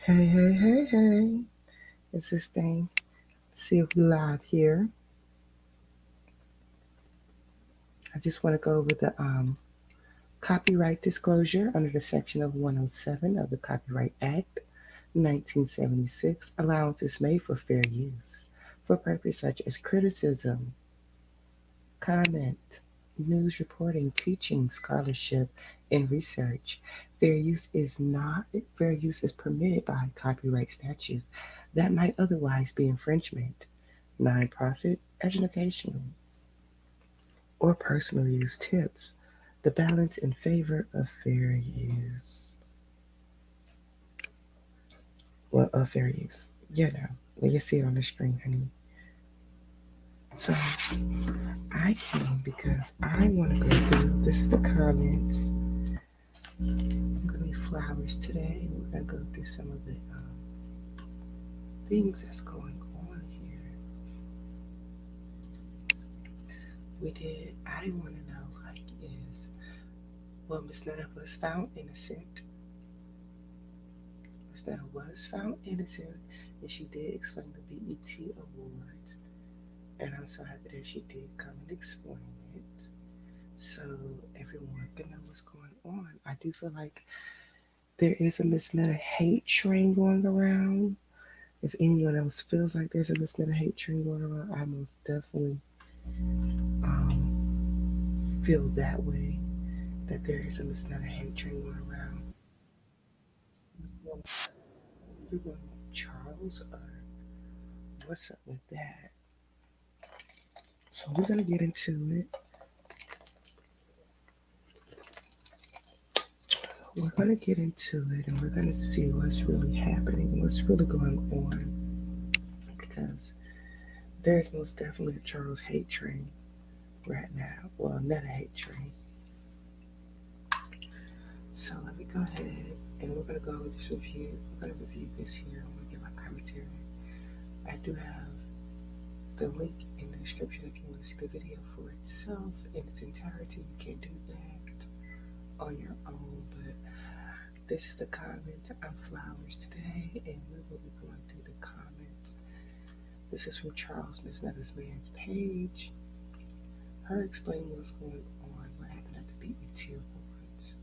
Hey, hey, hey, hey. It's this thing. See if we live here. I just want to go over the copyright disclosure under the section of 107 of the Copyright Act 1976. Allowance is made for fair use for purposes such as criticism, comment, news reporting, teaching, scholarship, and research. Fair use is not fair use is permitted by copyright statutes that might otherwise be infringement, non-profit, educational, or personal use tips. The balance in favor of fair use. Well, of fair use. Well, you see it on the screen, honey. So I came because I want to go through. This is the comments. I'm gonna need flowers today. We're gonna go through some of the things that's going on here. We did. I want to know, Miss Netta was found innocent. Miss Netta was found innocent, and she did explain the BET Awards. And I'm so happy that she did come and explain it, so everyone can know what's going on. I do feel like there is a Miss Netta hate train going around. If anyone else feels like there's a Miss Netta hate train going around, I most definitely um, feel that way. That there is a Miss Netta hate train going around. You're going with Charles, or what's up with that? So we're gonna get into it. We're gonna get into it, and we're gonna see what's really happening, what's really going on, because there's most definitely a Charles hate train right now. Well, Netta hate train. So let me go ahead, and we're gonna go over this review. We're gonna review this here. I'm gonna give my commentary. I do have the link in the description if you want to see the video for itself in its entirety. You can do that on your own, but this is the comments on flowers today, and we will be going through the comments. This is from Charles, Miss Netta's man's page. Her explaining what's going on, what happened at the BET Awards.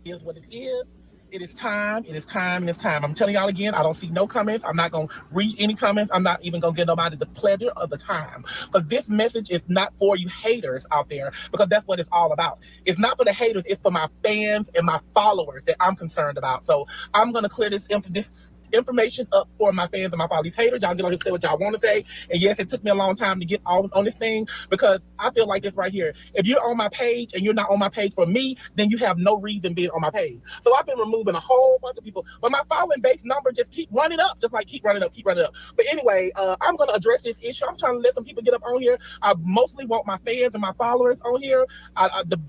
Is what it is. It is time. It is time. And it's time. I'm telling y'all again, I don't see no comments. I'm not going to read any comments. I'm not even going to give nobody the pleasure of the time. Because this message is not for you haters out there, because that's what it's all about. It's not for the haters. It's for my fans and my followers that I'm concerned about. So I'm going to clear this information up for my fans and my followers. These haters, y'all get on here and say what y'all want to say. And yes, it took me a long time to get on this thing, because I feel like this right here. If you're on my page and you're not on my page for me, then you have no reason being on my page. So I've been removing a whole bunch of people, but my following base number just keep running up, keep running up. But anyway, I'm going to address this issue. I'm trying to let some people get up on here. I mostly want my fans and my followers on here. The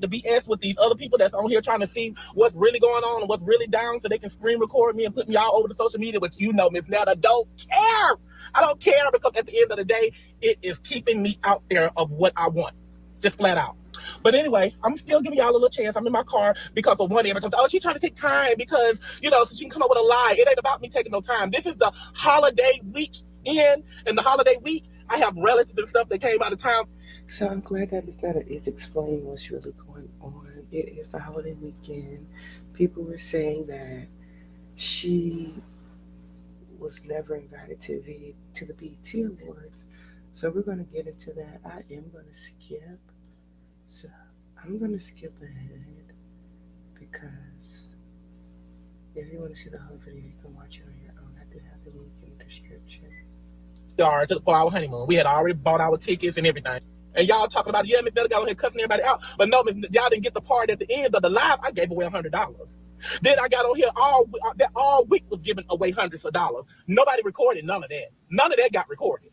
BS with these other people that's on here trying to see what's really going on and what's really down, so they can screen record me and put me all over the social media. But you know, Miss Netta don't care. I don't care, because at the end of the day, it is keeping me out there of what I want, just flat out. But anyway, I'm still giving y'all a little chance. I'm in my car because of one every time. Oh, she's trying to take time because, so she can come up with a lie. It ain't about me taking no time. This is the holiday weekend, and the holiday week, I have relatives and stuff that came out of town. So I'm glad that Miss Netta is explaining what's really going on. It is the holiday weekend. People were saying that she was never invited to the BET Awards. So we're going to get into that. I am going to skip. So I'm going to skip ahead, because if you want to see the whole video, you can watch it on your own. I do have the link in the description. For our honeymoon, we had already bought our tickets and everything. And y'all talking about, Miss Netta got on here cussing everybody out. But no, y'all didn't get the part at the end of the live. I gave away $100. Then I got on here all week was giving away hundreds of dollars. Nobody recorded none of that. None of that got recorded.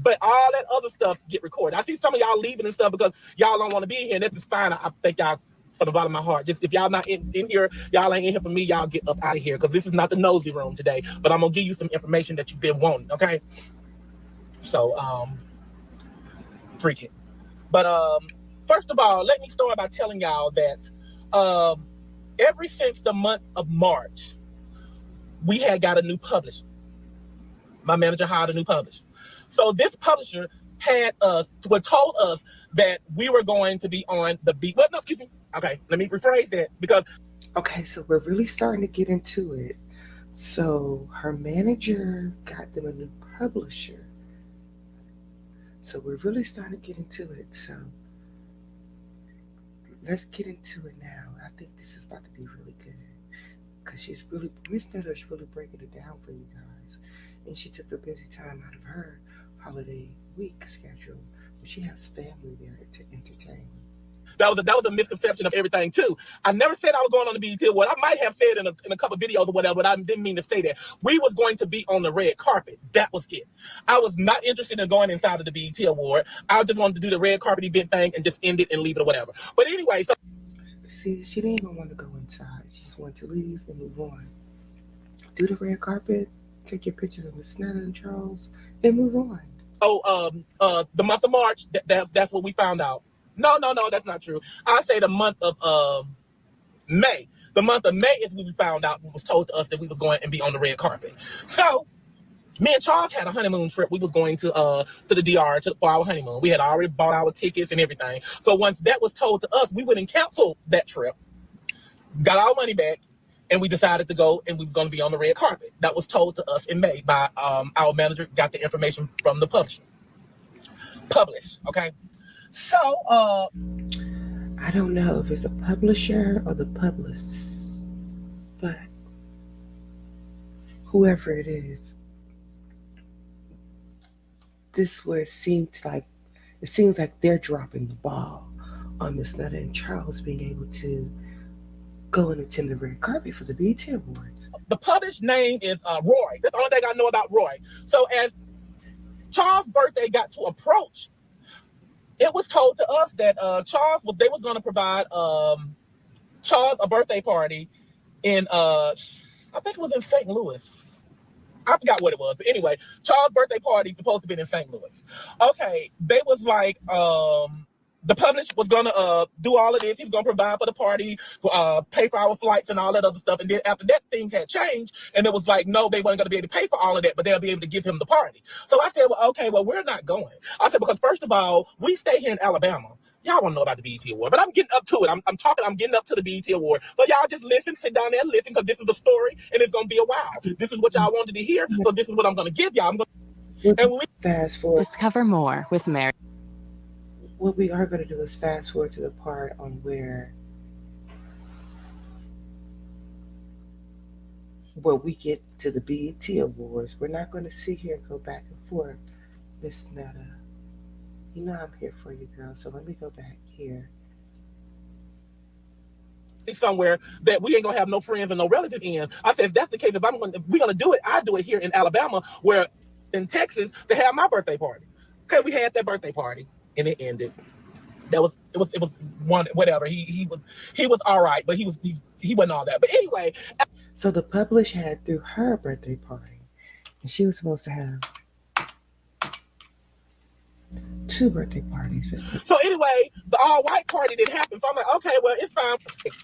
But all that other stuff get recorded. I see some of y'all leaving and stuff because y'all don't want to be here, and that's fine. I thank y'all from the bottom of my heart. Just if y'all not in here, y'all ain't in here for me, y'all get up out of here, because this is not the nosy room today. But I'm gonna give you some information that you've been wanting, okay? So freaking. But First of all, let me start by telling y'all that ever since the month of March, we had got a new publisher. My manager hired a new publisher. So this publisher told us that we were going to be on the beat. Well, no, excuse me. Okay, let me rephrase that because Okay, so we're really starting to get into it. So her manager got them a new publisher. So we're really starting to get into it. So let's get into it now. I think this is about to be really good because Miss Netta's really breaking it down for you guys, and she took a busy time out of her holiday week schedule, but she has family there to entertain. that was a misconception of everything too. I never said I was going on the BET Award. I might have said in a couple of videos or whatever, but I didn't mean to say that. We was going to be on the red carpet. That was it. I was not interested in going inside of the BET Award. I just wanted to do the red carpet event thing and just end it and leave it or whatever. But anyway, so See, she didn't even want to go inside. She just wanted to leave and move on. Do the red carpet, take your pictures of Miss Netta and Charles, and move on. the month of March, that's what we found out. No, that's not true. I say the month of May. The month of May is when we found out. It was told to us that we was going and be on the red carpet. So me and Charles had a honeymoon trip. We was going to the DR for our honeymoon. We had already bought our tickets and everything. So once that was told to us, we went and canceled that trip, got our money back, and we decided to go and we was going to be on the red carpet. That was told to us in May by our manager. Got the information from the publisher. Published, okay. So I don't know if it's the publisher or the publicist, but whoever it is, this where it seems like they're dropping the ball on Miss Netta and Charles being able to go and attend the red carpet for the BET Awards. the published name is Roy. That's the only thing I know about Roy. So as Charles' birthday got to approach, it was told to us that they was going to provide Charles a birthday party in I think it was in St. Louis. I forgot what it was, but anyway, Charles' birthday party supposed to be in St. Louis. Okay, they was like the publisher was gonna do all of this. He was gonna provide for the party, pay for our flights and all that other stuff. And then after that, things had changed, and it was like, no, they weren't gonna be able to pay for all of that, but they'll be able to give him the party. So I said, well, okay, well, we're not going. I said, because first of all, we stay here in Alabama. Y'all want to know about the BET Award, but I'm getting up to it. I'm getting up to the BET Award. So y'all just listen, sit down there and listen, because this is a story, and it's going to be a while. This is what y'all wanted to hear, so this is what I'm going to give y'all. Fast forward. Discover more with Mary. What we are going to do is fast forward to the part on where we get to the BET Awards. We're not going to sit here and go back and forth, Miss Netta. You know I'm here for you, girl. So let me go back here. Somewhere that we ain't gonna have no friends and no relatives in. I said, if that's the case, if we're gonna do it, I do it here in Alabama, where in Texas they have my birthday party. Okay, we had that birthday party and it ended. It was one whatever. He was all right, but he wasn't all that. But anyway, so the publisher had threw her birthday party, and she was supposed to have 2 birthday parties. So anyway, the all-white party didn't happen. So I'm like, okay, well, it's fine.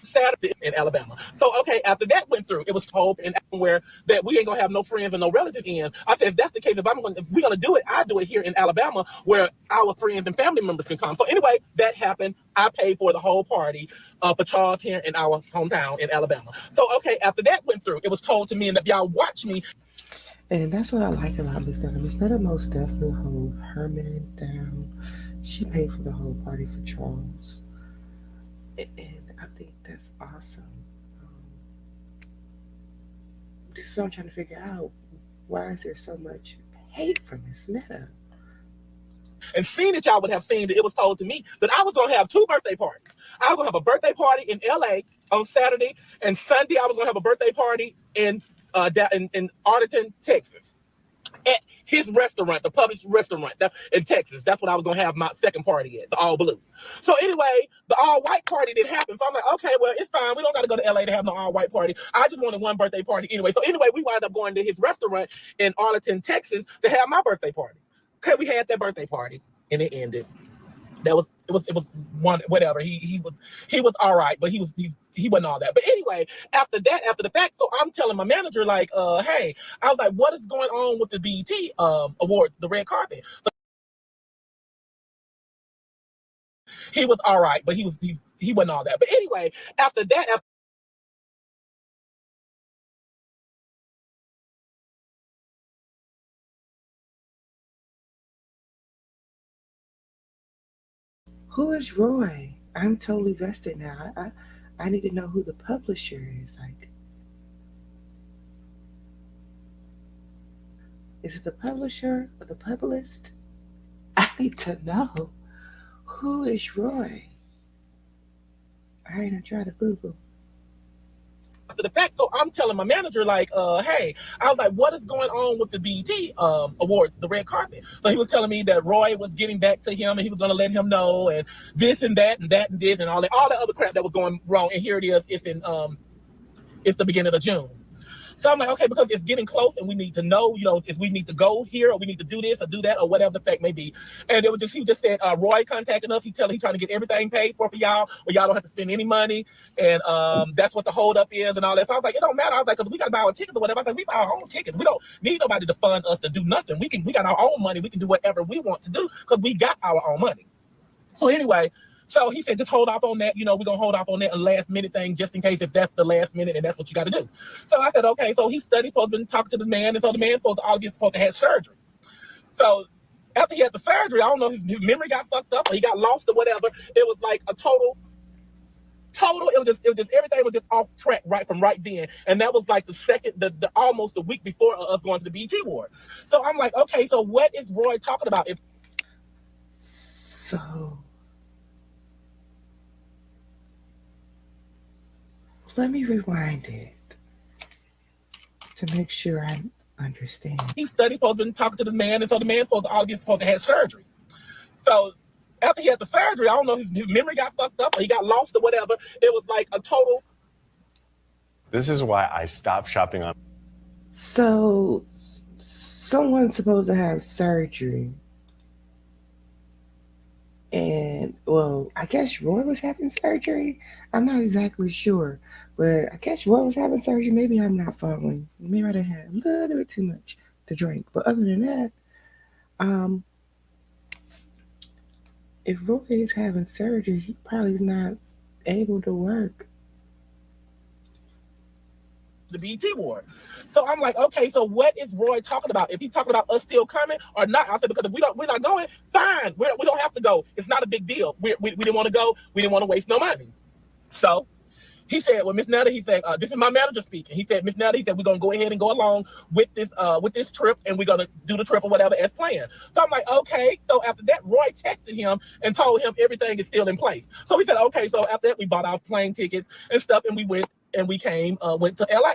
Saturday in Alabama. So okay, after that went through, it was told in where that we ain't gonna have no friends and no relatives in. I said, if that's the case, if we're gonna do it, I do it here in Alabama, where our friends and family members can come. So anyway, that happened. I paid for the whole party for Charles here in our hometown in Alabama. So okay, after that went through, it was told to me, and if y'all watch me. And that's what I like about Miss Netta. Miss Netta most definitely hold her man down. She paid for the whole party for Charles. And I think that's awesome. This is what I'm trying to figure out. Why is there so much hate for Miss Netta? And seeing that y'all would have seen that it was told to me that I was going to have 2 birthday parties. I was going to have a birthday party in LA on Saturday, and Sunday I was going to have a birthday party in Arlington, Texas, at his restaurant, the published restaurant in Texas. That's what I was going to have my second party at, the all blue. So anyway, the all white party didn't happen. So I'm like, okay, well, it's fine. We don't got to go to LA to have no all white party. I just wanted one birthday party anyway. So anyway, we wound up going to his restaurant in Arlington, Texas to have my birthday party. Okay, we had that birthday party and it ended. That was it was one whatever. He was all right, but he wasn't all that. But anyway, after the fact, so I'm telling my manager like, hey, I was like, what is going on with the BET award, the red carpet? He was all right, but he wasn't all that. But anyway, after that, after Who is Roy? I'm totally vested now. I need to know who the publisher is. Like, is it the publisher or the publicist? I need to know who is Roy. All right, I try to Google. the fact, so I'm telling my manager like, hey, I was like, what is going on with the BET award, the red carpet? So he was telling me that Roy was getting back to him and he was going to let him know and this and that and that and this and all that other crap that was going wrong. And here it is. It's the beginning of June. So I'm like, okay, because it's getting close and we need to know, if we need to go here or we need to do this or do that or whatever the fact may be. And he just said, Roy contacting us. He's trying to get everything paid for y'all, or y'all don't have to spend any money. And that's what the holdup is and all that. So I was like, it don't matter. I was like, because we got to buy our tickets or whatever. I was like, we buy our own tickets. We don't need nobody to fund us to do nothing. We got our own money. We can do whatever we want to do because we got our own money. So anyway, so he said, just hold off on that. We're going to hold off on that a last minute thing just in case if that's the last minute and that's what you got to do. So I said, okay. So he studied, supposed to be talking to the man. And so the man supposed to have surgery. So after he had the surgery, I don't know if his memory got fucked up or he got lost or whatever. It was like a total, it was just everything was just off track right then. And that was like the almost the week before us going to the BT ward. So I'm like, okay, so what is Roy talking about? So let me rewind it to make sure I understand. He studied, supposed to be talking to the man, and so the man supposed to have surgery. So after he had the surgery, I don't know if his memory got fucked up or he got lost or whatever. It was like a total. This is why I stopped shopping on. So someone's supposed to have surgery. And well, I guess Roy was having surgery. I'm not exactly sure, but I guess Roy was having surgery. Maybe I'm not following. Maybe I didn't have a little bit too much to drink. But other than that, um, if Roy is having surgery, he probably is not able to work. The BT ward. So I'm like, okay, so what is Roy talking about? If he's talking about us still coming or not? I said, because if we're not going, fine. We don't have to go. It's not a big deal. We didn't want to go. We didn't want to waste no money. So he said, well, Miss Netta, he said, this is my manager speaking. He said, Miss Netta, he said, we're going to go ahead and go along with this trip and we're going to do the trip or whatever as planned. So I'm like, okay. So after that, Roy texted him and told him everything is still in place. So we said, okay. So after that, we bought our plane tickets and stuff and we went and we went to LA.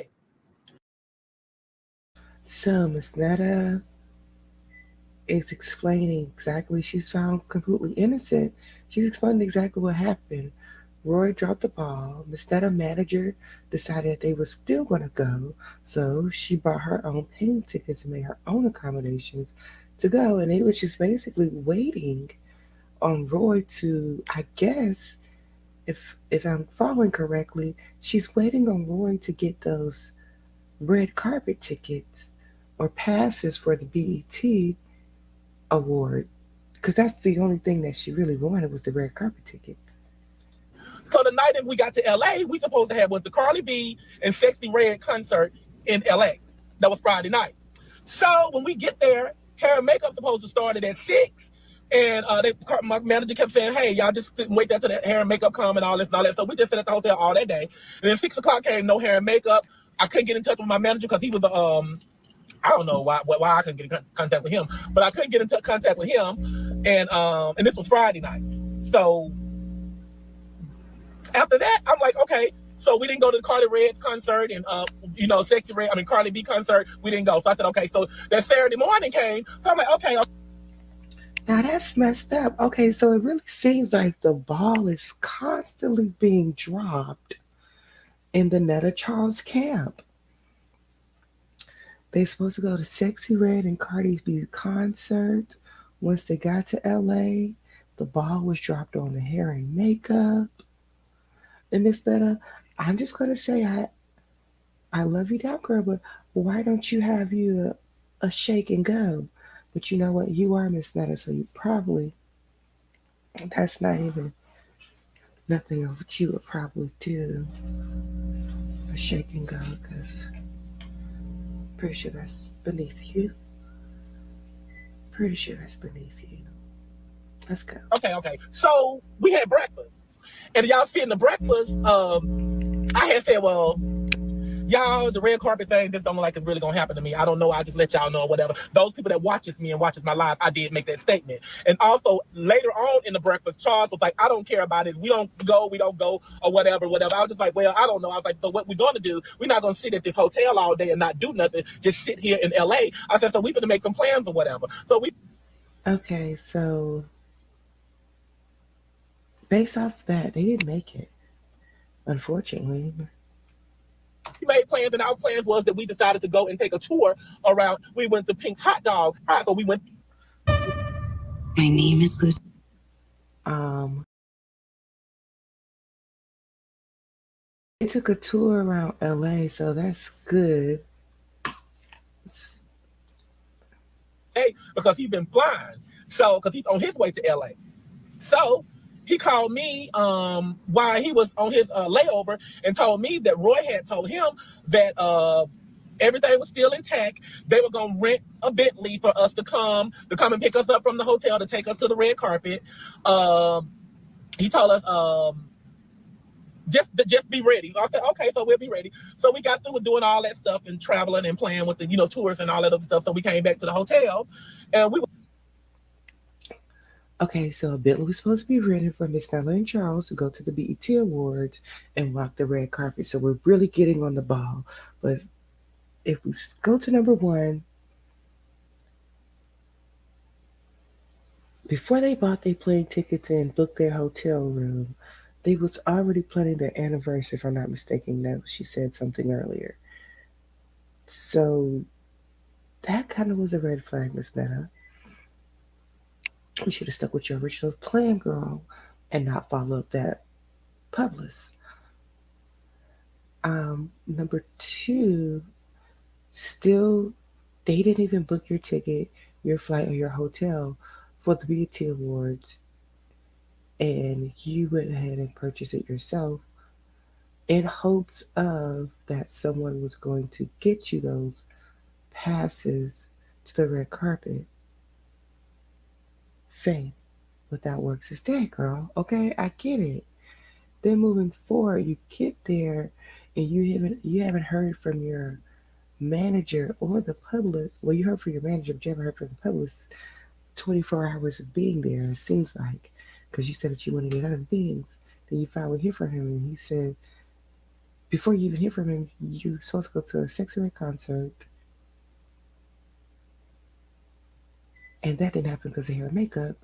So Miss Netta is explaining exactly. She's found completely innocent. She's explaining exactly what happened. Roy dropped the ball. Miss Netta manager decided they were still going to go, so she bought her own plane tickets and made her own accommodations to go. And it was just basically waiting on Roy to, I guess, if I'm following correctly, she's waiting on Roy to get those red carpet tickets or passes for the BET award, because that's the only thing that she really wanted was the red carpet tickets. So the night that we got to LA, we supposed to have went to Carly B and Sexy Red concert in LA. That was Friday night. So when we get there, hair and makeup supposed to start at 6. And my manager kept saying, hey, y'all just wait there till the hair and makeup come and all this and all that. So we just sat at the hotel all that day. And then 6 o'clock came, no hair and makeup. I couldn't get in touch with my manager because he was I don't know why I couldn't get in contact with him, but I couldn't get in contact with him. And this was Friday night. So after that, I'm like, okay. So we didn't go to the Carly Red's concert and Carly B concert. We didn't go. So I said, okay. So that Saturday morning came. So I'm like, okay. Now that's messed up. Okay, so it really seems like the ball is constantly being dropped in the Netta Charles camp. They supposed to go to Sexy Red and Cardi B concert. Once they got to LA, the ball was dropped on the hair and makeup. And instead of, I'm just gonna say I love you down, girl, but why don't you have you a shake and go? But you know what? You are Miss Netta, so you probably that's not even nothing of what you would probably do a shake and go because pretty sure that's beneath you. Pretty sure that's beneath you. Let's go. Okay. So we had breakfast, and y'all sitting the breakfast. I had said, well, y'all, the red carpet thing just don't look like it's really gonna happen to me. I don't know. I just let y'all know or whatever. Those people that watches me and watches my live, I did make that statement. And also later on in the breakfast, Charles was like, I don't care about it. We don't go, or whatever. I was just like, well, I don't know. I was like, so what we're gonna do, we're not gonna sit at this hotel all day and not do nothing, just sit here in LA. I said, so we gonna make some plans or whatever. So we Okay, so based off that, they didn't make it, unfortunately. made plans, and our plans was that we decided to go and take a tour around. We went to Pink's Hot Dog. So we went. My name is Lucy. Um, they took a tour around LA, so that's good. Because he's been flying. So, because he's on his way to LA. So, he called me while he was on his layover and told me that Roy had told him that everything was still intact. They were gonna rent a Bentley for us to come and pick us up from the hotel to take us to the red carpet. He told us just be ready. I said, okay, so we'll be ready. So we got through with doing all that stuff and traveling and playing with the tours and all that other stuff. So we came back to the hotel, and we. Okay, so a Bentley was supposed to be rented for Miss Nella and Charles to go to the BET Awards and walk the red carpet. So we're really getting on the ball. But if we go to number one, before they bought their plane tickets and booked their hotel room, they was already planning their anniversary, if I'm not mistaken. That she said something earlier. So that kind of was a red flag, Miss Netta. You should have stuck with your original plan, girl, and not follow up that publicist. Number two, still, they didn't even book your ticket, your flight, or your hotel for the BET Awards, and you went ahead and purchased it yourself in hopes of that someone was going to get you those passes to the red carpet. Faith without works is dead, girl. Okay, I get it. Then moving forward, you get there and you haven't heard from your manager or the publicist. Well, you heard from your manager, but you haven't heard from the publicist 24 hours of being there, it seems like, because you said that you wanted to get other things. Then you finally hear from him, and he said, before you even hear from him, you supposed to go to a Sexy Red concert, and that didn't happen because of hair and makeup.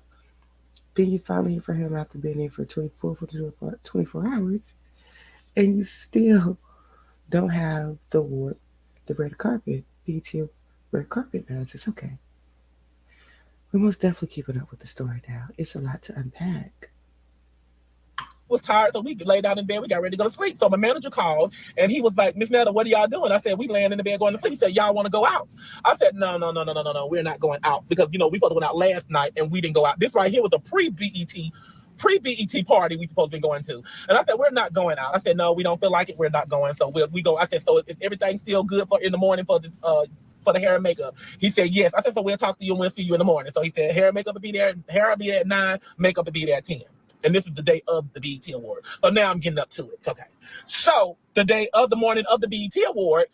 Then you finally hear from him after being there for 24 hours, and you still don't have the red carpet, BT red carpet pass. It's okay. We're most definitely keeping up with the story now. It's a lot to unpack. Was tired, so we laid down in bed. We got ready to go to sleep. So my manager called, and he was like, Miss Netta, what are y'all doing? I said, we laying in the bed going to sleep. He said, y'all want to go out? I said, no, we're not going out, because we supposed to went out last night and we didn't go out. This right here was a pre-BET party we supposed to be going to. And I said, we're not going out. I said, no, we don't feel like it. We're not going. So we go. I said, so if everything's still good for in the morning for the hair and makeup? He said, yes. I said, so we'll talk to you and we'll see you in the morning. So he said, hair and makeup will be there. Hair will be at 9, makeup will be there at 10. And this is the day of the BET Award. So now I'm getting up to it. Okay. So the day of the morning of the BET Award,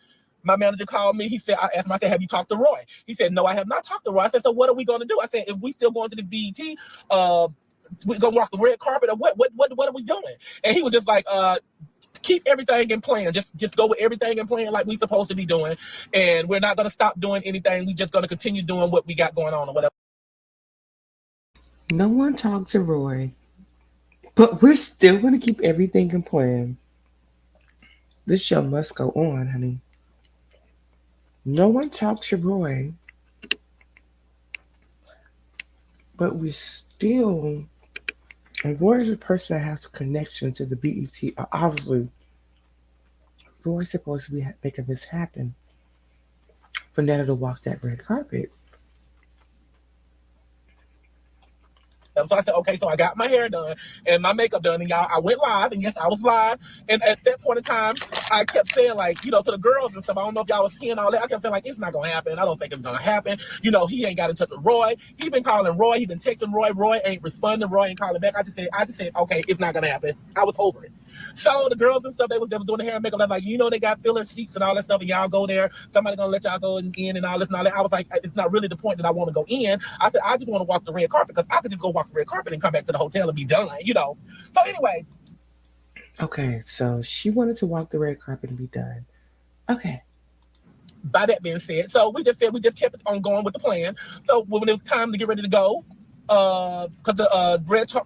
my manager called me. He said, I asked him, I said, have you talked to Roy? He said, no, I have not talked to Roy. I said, so what are we going to do? I said, if we still going to the BET, we're going to walk the red carpet, or what are we doing? And he was just like, keep everything in plan. Just go with everything in plan like we supposed to be doing. And we're not going to stop doing anything. We're just going to continue doing what we got going on or whatever. No one talked to Roy, but we're still going to keep everything in plan. This show must go on, honey. No one talked to Roy, but we still And Roy is a person that has a connection to the BET. Obviously, Roy's supposed to be making this happen for Netta to walk that red carpet. So I said, okay, so I got my hair done and my makeup done, and y'all, I went live, and yes, I was live. And at that point in time, I kept saying, like, to the girls and stuff, I don't know if y'all was seeing all that. I kept saying, like, it's not gonna happen. I don't think it's gonna happen. He ain't got in touch with Roy. He been calling Roy. He been texting Roy. Roy ain't responding. Roy ain't calling back. I just said, okay, it's not gonna happen. I was over it. So the girls and stuff, they was doing the hair and makeup. I was like, they got filler sheets and all that stuff, and y'all go there. Somebody gonna let y'all go in and all this and all that. I was like, it's not really the point that I want to go in. I said, I just want to walk the red carpet, because I could just go walk the red carpet and come back to the hotel and be done. So anyway. Okay, so she wanted to walk the red carpet and be done. Okay. By that being said, so we just kept on going with the plan. So when it was time to get ready to go, because the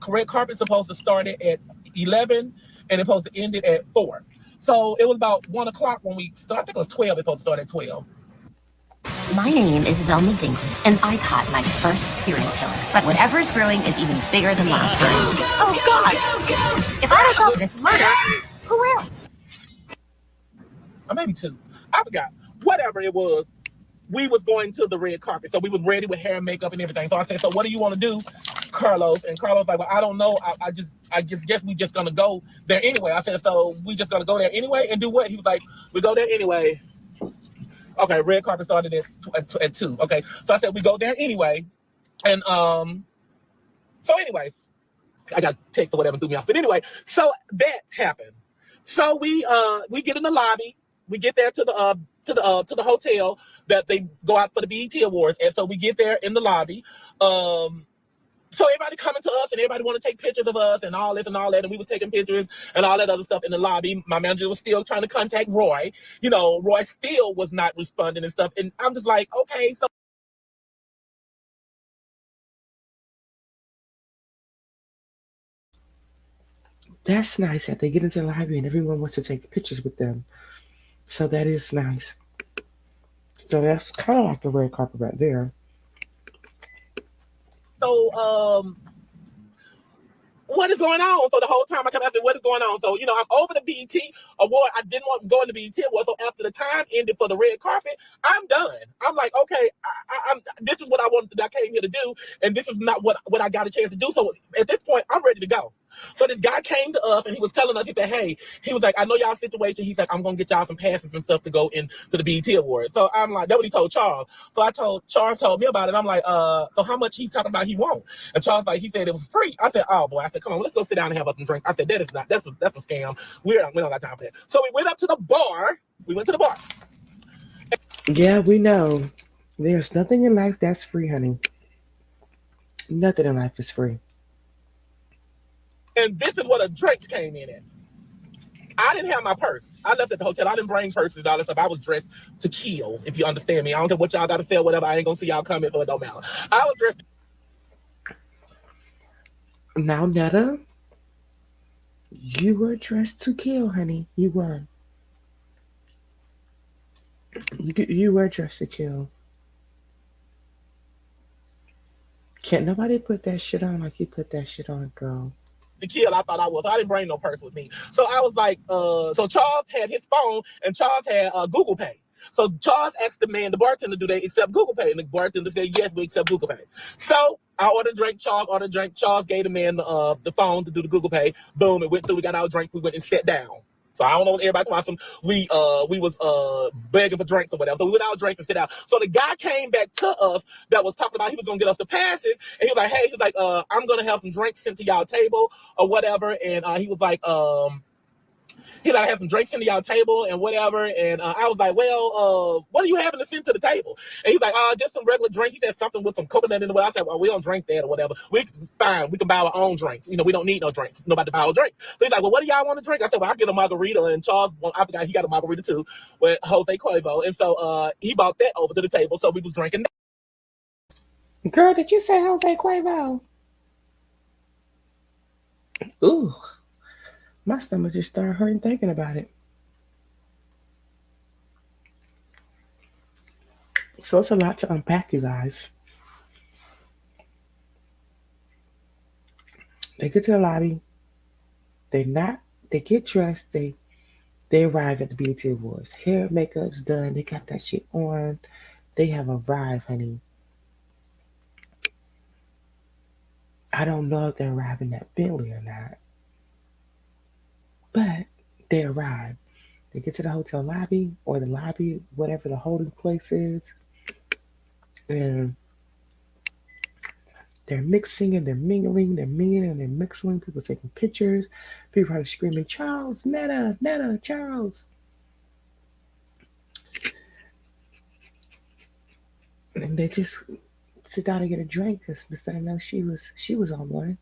red carpet is supposed to start it at 11 and it's supposed to end it at 4. So it was about 1 o'clock when we started. I think it was 12. It's supposed to start at 12. My name is Velma Dinkley, and I caught my first serial killer. But whatever's brewing is even bigger than last time. Oh, God! If I don't solve this murder, who will? Or maybe 2. I forgot. Whatever it was, we was going to the red carpet. So we was ready with hair and makeup and everything. So I said, so what do you want to do, Carlos? And Carlos was like, well, I don't know. I just guess we just gonna go there anyway. I said, so we just gonna go there anyway and do what? He was like, we go there anyway. Okay, red carpet started at 2. Okay, so I said we go there anyway, and so anyway, I got text or whatever threw me off. But anyway, so that happened. So we get in the lobby. We get there to the hotel that they go out for the BET Awards, and so we get there in the lobby. So everybody coming to us, and everybody want to take pictures of us and all this and all that. And we was taking pictures and all that other stuff in the lobby. My manager was still trying to contact Roy. Roy still was not responding and stuff. And I'm just like, okay, so. That's nice that they get into the library and everyone wants to take pictures with them. So that is nice. So that's kind of like the red carpet right there. So, what is going on? So the whole time I kept asking, what is going on? So, I'm over the BET award. I didn't want to go in the BET award. So after the time ended for the red carpet, I'm done. I'm like, okay, this is what I came here to do. And this is not what I got a chance to do. So at this point, I'm ready to go. So this guy came to us and he was telling us, he said, hey, he was like, I know y'all situation. He's like, I'm going to get y'all some passes and stuff to go into the BET Awards. So I'm like, that's what he told Charles. So Charles told me about it. I'm like, so how much he talking about he won't? And Charles like, he said it was free. I said, oh boy. I said, come on, let's go sit down and have us some drink. I said, that's a scam. We don't got time for that. So we went up to the bar. Yeah, we know. There's nothing in life that's free, honey. Nothing in life is free. And this is what a drink came in at. I didn't have my purse. I left at the hotel. I didn't bring purses and all that stuff. I was dressed to kill, if you understand me. I don't care what y'all got to say or whatever. I ain't going to see y'all coming, so it don't matter. I was dressed. Now, Netta, you were dressed to kill, honey. You were. You were dressed to kill. Can't nobody put that shit on like you put that shit on, girl. To kill, I thought I was. I didn't bring no purse with me. So I was like, so Charles had his phone and Charles had Google Pay. So Charles asked the bartender, do they accept Google Pay? And the bartender said, yes, we accept Google Pay. So I ordered a drink, Charles gave the man the phone to do the Google Pay. Boom, it went through, we got our drink, we went and sat down. So I don't know what everybody's watching. We was begging for drinks or whatever. So we went out drinking and sit down. So the guy came back to us that was talking about he was gonna get us the passes, and he was like, hey, I'm gonna have some drinks sent to y'all table or whatever. And he was like, he like, have some drinks into y'all table and whatever. And I was like, well, what are you having to send to the table? And he's like, just some regular drink. He said something with some coconut in it. I said, well, we don't drink that or whatever. Fine, we can buy our own drinks. We don't need no drinks. Nobody to buy our drink. So he's like, well, what do y'all want to drink? I said, well, I get a margarita. And Charles, I forgot he got a margarita too with Jose Cuervo. And so he brought that over to the table. So we was drinking that. Girl, did you say Jose Cuervo? Ooh. My stomach just started hurting thinking about it. So it's a lot to unpack, you guys. They get to the lobby. They not. They get dressed. They arrive at the BET Awards. Hair, makeup's done. They got that shit on. They have arrived, honey. I don't know if they're arriving at Bentley or not, but they arrive. They get to the hotel lobby or the lobby, whatever the holding place is, and they're mixing and they're mingling, they're mingling and they're mixing. People taking pictures. People are screaming, Charles, Netta, Netta, Charles. And they just sit down and get a drink because Miss Netta knows she was on one.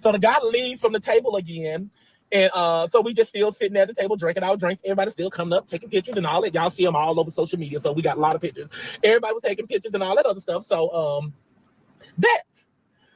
So the guy leaves from the table again. And so we just still sitting at the table drinking our drink. Everybody's still coming up, taking pictures and all that. Y'all see them all over social media. So we got a lot of pictures. Everybody was taking pictures and all that other stuff. So that.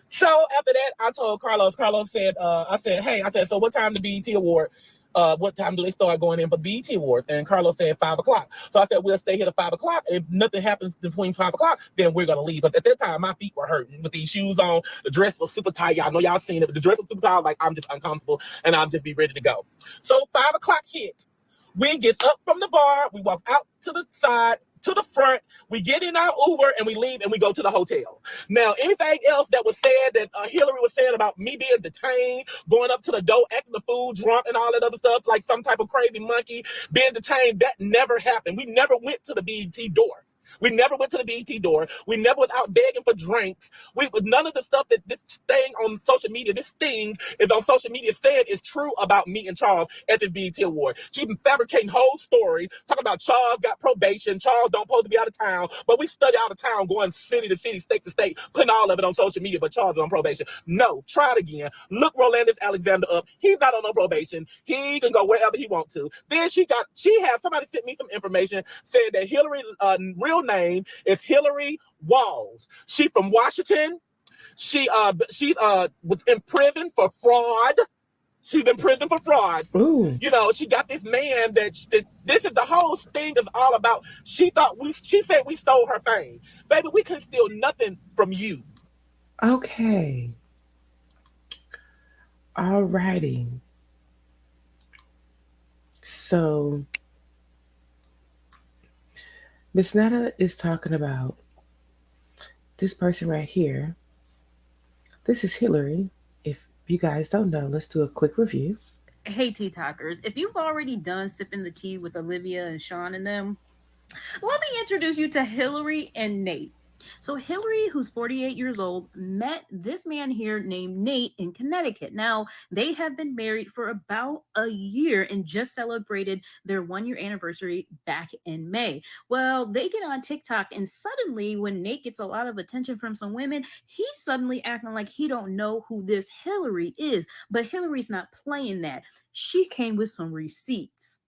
So after that, I told Carlos. Carlos said, I said, hey, I said, so what time the BET Award? What time do they start going in for BET Awards? And Carlos said 5:00. So I said, we'll stay here to 5:00. If nothing happens between 5:00, then we're gonna leave. But at that time, my feet were hurting with these shoes on. The dress was super tight. Y'all know y'all seen it, but the dress was super tight. Like I'm just uncomfortable, and I'm just be ready to go. So 5:00 hit. We get up from the bar. We walk out to the side, to the front. We get in our Uber and we leave and we go to the hotel. Now, anything else that was said that Hillary was saying about me being detained, going up to the door, acting the fool, drunk, and all that other stuff, like some type of crazy monkey, being detained, that never happened. We never went to the BET door. We never went to the BET door. We never was out begging for drinks. None of the stuff that this thing on social media, this thing is on social media said is true about me and Charles at this BET Award. She's been fabricating whole stories, talking about Charles got probation, Charles don't supposed to be out of town, but we study out of town, going city to city, state to state, putting all of it on social media, but Charles is on probation. No, try it again. Look Rolandis Alexander up. He's not on no probation. He can go wherever he wants to. Then she had somebody sent me some information saying that Hillary real name is Hillary Walls. She from Washington. She was in prison for fraud. She's in prison for fraud. Ooh. You know, she got this man that this is the whole thing is all about. She said we stole her fame. Baby, we couldn't steal nothing from you. Okay. Alrighty. So Miss Netta is talking about this person right here. This is Hillary. If you guys don't know, let's do a quick review. Hey, tea talkers, if you've already done sipping the tea with Olivia and Sean and them, let me introduce you to Hillary and Nate. So Hillary, who's 48 years old, met this man here named Nate in Connecticut. Now, they have been married for about a year and just celebrated their 1 year anniversary back in May. Well, they get on TikTok and suddenly when Nate gets a lot of attention from some women, he's suddenly acting like he don't know who this Hillary is. But Hillary's not playing that. She came with some receipts.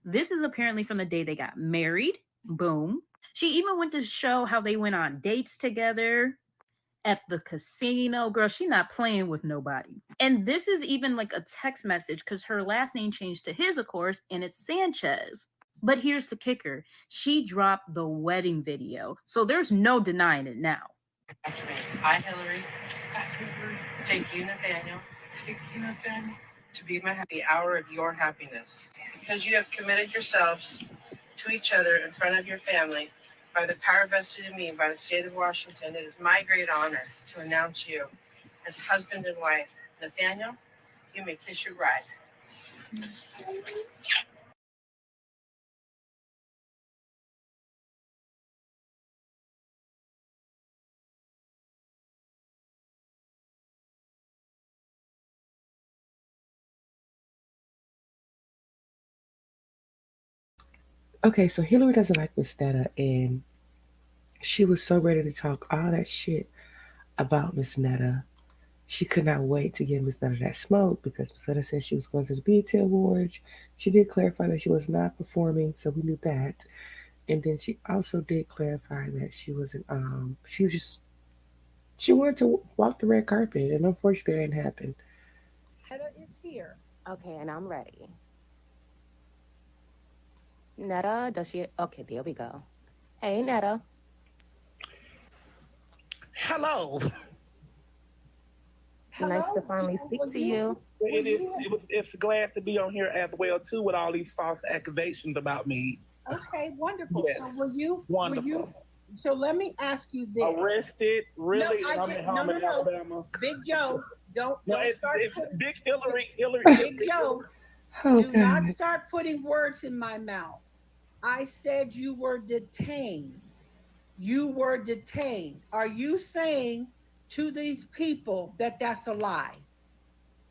This is apparently from the day they got married. Boom. She even went to show how they went on dates together at the casino. Girl, she not playing with nobody. And this is even like a text message because her last name changed to his, of course, and it's Sanchez. But here's the kicker. She dropped the wedding video. So there's no denying it now. Hi, Hillary. Take you, Nathaniel. Take you, Nathaniel. To be the hour of your happiness. Because you have committed yourselves to each other in front of your family by the power vested in me by the state of Washington, it is my great honor to announce you as husband and wife. Nathaniel, you may kiss your bride. Okay, so Hillary doesn't like Miss Netta, and she was so ready to talk all that shit about Miss Netta. She could not wait to give Miss Netta that smoke because Miss Netta said she was going to the BET Awards. She did clarify that she was not performing, so we knew that. And then she also did clarify that she wasn't. She wanted to walk the red carpet, and unfortunately, that didn't happen. Netta is here. Okay, and I'm ready. Netta, does she? Okay, there we go. Hey, Netta. Hello. Nice to Hello, finally Joe, speak to you. It's glad to be on here as well too with all these false accusations about me. Okay, wonderful. Yes, So were you? wonderful. So let me ask you this. Arrested, really? No, I'm at home in Alabama. Big Joe, don't start putting, Big Hillary. Big Joe, Oh, do not God. start putting words in my mouth. I said you were detained. You were detained. Are you saying to these people that that's a lie?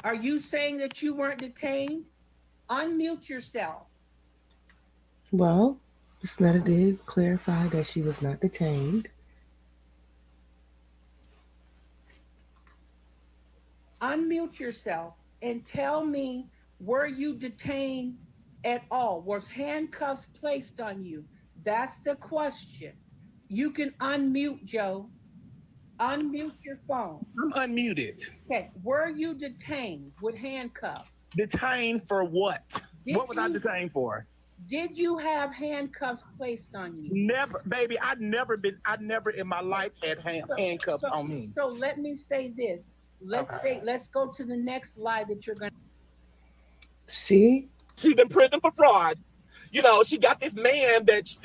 Are you saying that you weren't detained? Unmute yourself. Well, Miss Netta did clarify that she was not detained. Unmute yourself and tell me, were you detained at all? Was handcuffs placed on you? That's the question. You can unmute, Joe. Unmute your phone. I'm unmuted. Okay. Were you detained with handcuffs? Detained for what? What was I detained for? Did you have handcuffs placed on you? Never, baby. I never in my life had handcuffs on me. So let me say this. Let's go to the next lie that you're going to. See? She's in prison for fraud. You know, she got this man this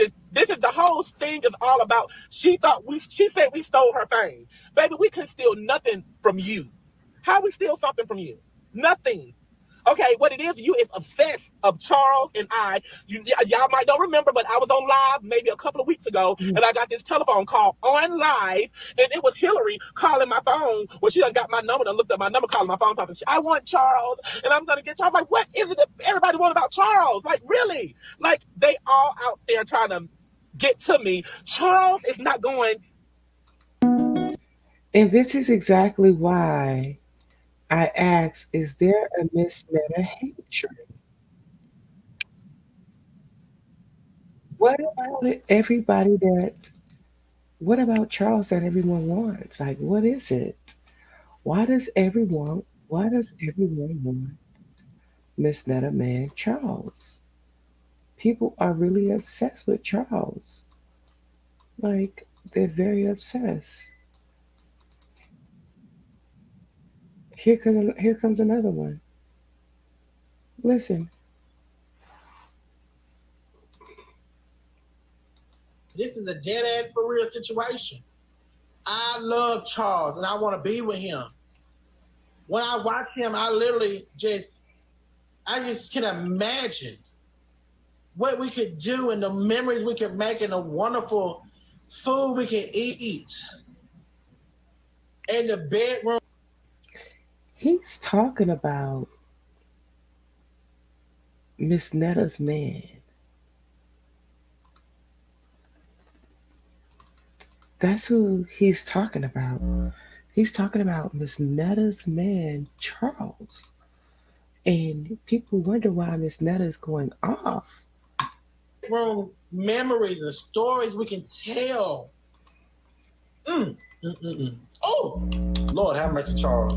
is the whole thing is all about. She said we stole her fame. Baby, we couldn't steal nothing from you. How we steal something from you? Nothing. Okay, what it is, you is obsessed of Charles and I. Y'all might don't remember, but I was on live maybe a couple of weeks ago, and I got this telephone call on live, and it was Hillary calling my phone. Well, she done got my number, done looked at my number, calling my phone, talking, I want Charles, and I'm gonna get Charles. I'm like, what is it that everybody want about Charles? Like, really? Like, they all out there trying to get to me. Charles is not going. And this is exactly why I asked, is there a Miss Netta Hate Train? What about it, everybody that, what about Charles that everyone wants? Like, what is it? Why does everyone want Miss Netta Man Charles? People are really obsessed with Charles. Like, they're very obsessed. Here comes another one. Listen. This is a dead ass for real situation. I love Charles and I want to be with him. When I watch him, I just can imagine what we could do and the memories we could make and the wonderful food we could eat in the bedroom. He's talking about Miss Netta's man. That's who he's talking about. He's talking about Miss Netta's man, Charles. And people wonder why Miss Netta is going off. Room memories and stories we can tell. Oh, Lord have mercy, Charles.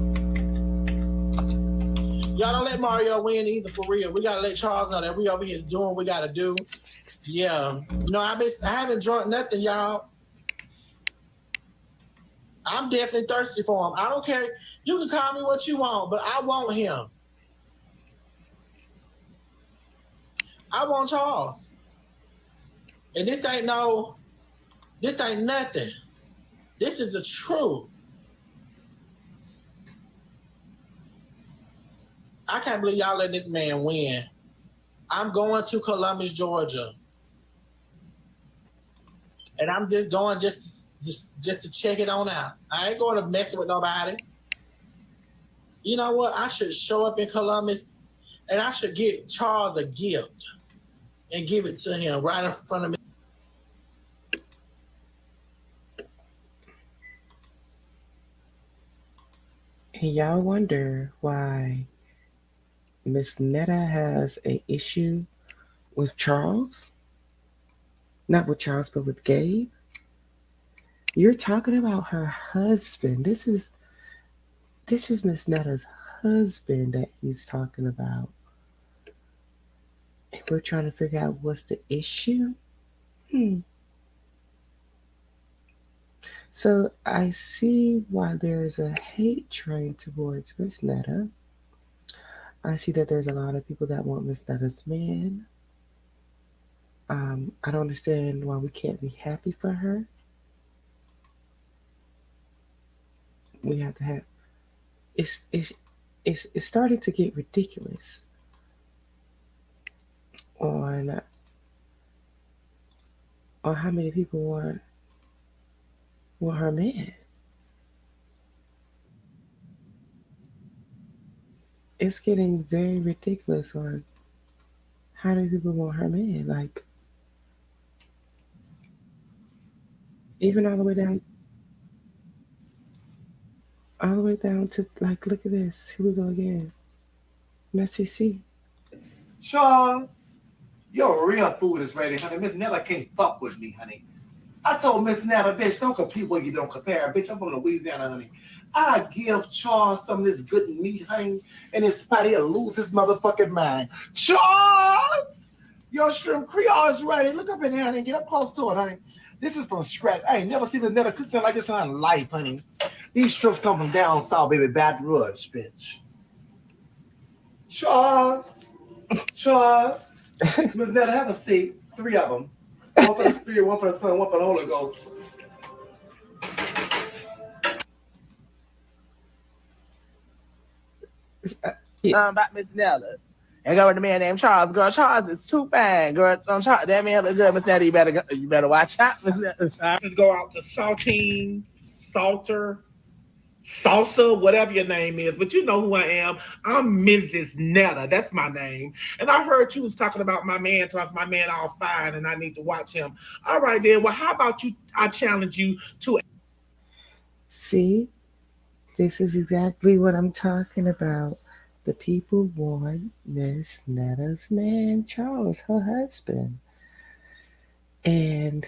Y'all don't let Mario win either, for real. We gotta let Charles know that we over here doing what we gotta do. Yeah. No, I haven't drunk nothing, y'all. I'm definitely thirsty for him. I don't care. You can call me what you want, but I want him. I want Charles. And this ain't nothing. This is the truth. I can't believe y'all let this man win. I'm going to Columbus, Georgia. And I'm just going just to check it on out. I ain't going to mess with nobody. You know what? I should show up in Columbus and I should get Charles a gift and give it to him right in front of me. And y'all wonder why Miss Netta has an issue with Charles? Not with Charles, but with Gabe? You're talking about her husband. This is Miss Netta's husband that he's talking about. And we're trying to figure out what's the issue. So I see why there's a hate train towards Miss Netta. I see that there's a lot of people that want Miss Netta's man. I don't understand why we can't be happy for her. We have to have it's it's it's starting to get ridiculous on how many people want her man. It's getting very ridiculous on how many people want her man. Like even all the way down to like look at this. Here we go again. Messy C. Charles, your real food is ready, honey. Miss Netta can't fuck with me, honey. I told Miss Netta, bitch, don't compete where you don't compare. Bitch, I'm from Louisiana, honey. I give Charles some of this good meat, honey, and his spot, he'll lose his motherfucking mind. Charles! Your shrimp Creole is ready. Look up in there, honey. Get up close to it, honey. This is from scratch. I ain't never seen Miss Netta cook nothing like this in her life, honey. These shrimps come from down south, baby, Baton Rouge, bitch. Charles! Charles! Miss Netta, have a seat. 3 of them. One for the Spirit, one for the Son, one for the Holy Ghost. About Miss Nella. And go with the man named Charles. Girl, Charles is too fine. Girl, Charles, that man look good. Miss Nella, you better watch out. Miss Nella. Just go out to Saltine, Salter, Salsa, whatever your name is, but you know who I am. I'm Mrs. Netta. That's my name. And I heard you was talking about my man, so my man all fine, and I need to watch him. All right, then. Well, how about you? I challenge you to. See, this is exactly what I'm talking about. The people want Miss Netta's man, Charles, her husband. And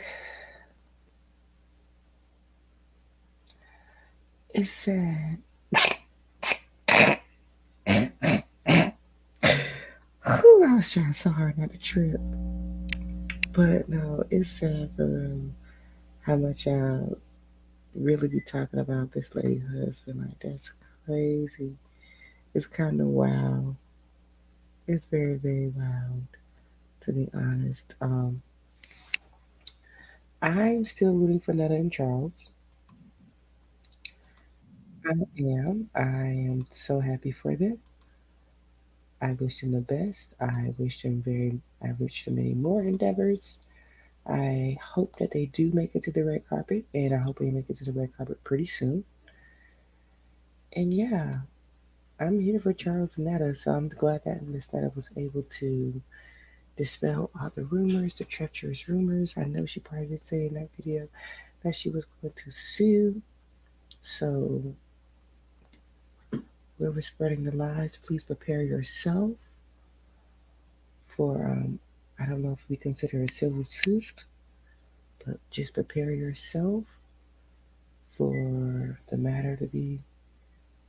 it's sad. Whew, I was trying so hard not to trip. But no, it's sad for real how much y'all really be talking about this lady husband. Like, that's crazy. It's kind of wild. It's very, very wild, to be honest. I'm still rooting for Netta and Charles. I am. I am so happy for them. I wish them the best. I wish them many more endeavors. I hope that they do make it to the red carpet, and I hope they make it to the red carpet pretty soon. And yeah, I'm here for Charles and Netta, so I'm glad that Miss Netta was able to dispel all the rumors, the treacherous rumors. I know she probably did say in that video that she was going to sue. So whoever's spreading the lies, please prepare yourself for I don't know if we consider a civil suit, but just prepare yourself for the matter to be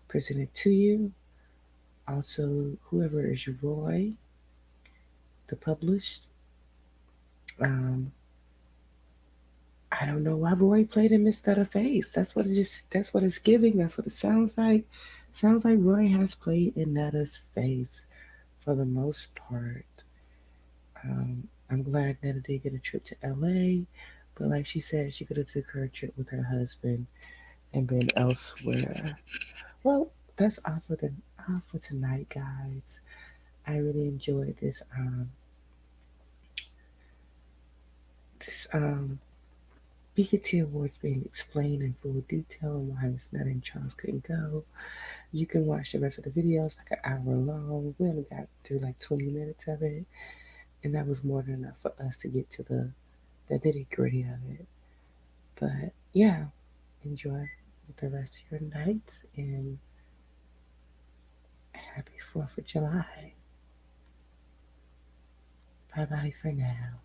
presented to you. Also, whoever is Roy, the published, um, I don't know why Roy played in Miss Netta face. That's what it's giving. That's what it sounds like. Sounds like Roy has played in Netta's face for the most part. I'm glad Netta did get a trip to LA, but like she said, she could have took her trip with her husband and been elsewhere. Well, that's all for tonight, guys. I really enjoyed this BET Awards being explained in full detail and why Miss Netta and Charles couldn't go. You can watch the rest of the videos like an hour long. We only got through like 20 minutes of it, and that was more than enough for us to get to the nitty gritty of it. But yeah, enjoy the rest of your nights and happy 4th of July. Bye bye for now.